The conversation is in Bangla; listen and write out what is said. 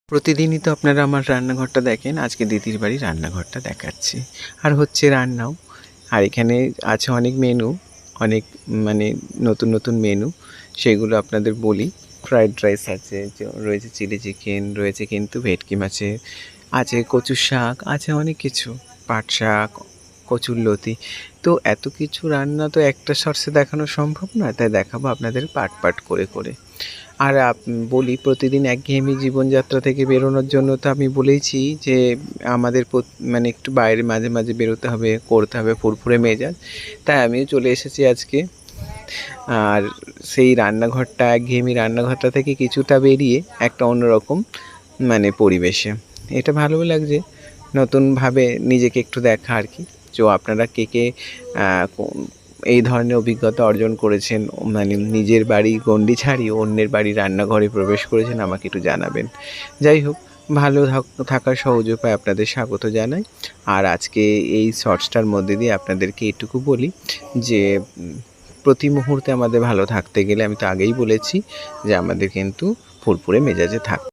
প্রতিদিনই তো আপনারা আমার রান্নাঘরটা দেখেন। আজকে দিদির বাড়ির রান্নাঘরটা দেখাচ্ছি। আর হচ্ছে রান্নাও। আর এখানে আছে অনেক মেনু, অনেক মানে নতুন, নতুন মেনু। সেগুলো আপনাদের বলি। ফ্রাইড রাইস আছে, রয়েছে চিলি চিকেন, রয়েছে কিন্তু ভেটকি মাছের, আছে কচুর শাক, আছে অনেক কিছু। পাট শাক, কচুরলতি। তো এত কিছু রান্না তো একটা শর্টসে দেখানো সম্ভব নয়, তাই দেখাবো আপনাদের পার্ট, পার্ট করে, করে। আর বলি প্রতিদিন একঘেয়েমি জীবনযাত্রা থেকে বেরোনোর জন্য তো আমি বলেইছি যে আমাদের মানে একটু বাইরে মাঝে মাঝে বেরোতে হবে, করতে হবে ফুরফুরে মেজাজ। তাই আমিও চলে এসেছি আজকে। আর সেই রান্নাঘরটা, একঘেয়েমি রান্নাঘরটা থেকে কিছুটা বেরিয়ে একটা অন্যরকম মানে পরিবেশে এটা ভালোও লাগছে, নতুনভাবে নিজেকে একটু দেখা আর কি। তো আপনারা কে কে এই ধরনের অভিজ্ঞতা অর্জন করেছেন, মানে নিজের বাড়ি গণ্ডি ছাড়িয়ে অন্যের বাড়ি রান্নাঘরে প্রবেশ করেছেন, আমাকে একটু জানাবেন। যাই হোক, ভালো থাকার সহজ উপায় আপনাদের স্বাগত জানাই। আর আজকে এই শর্টসটার মধ্যে দিয়ে আপনাদেরকে এটুকু বলি যে প্রতি মুহূর্তে আমাদের ভালো থাকতে গেলে, আমি তো আগেই বলেছি যে আমাদের কিন্তু ফুরফুরে মেজাজে থাকতে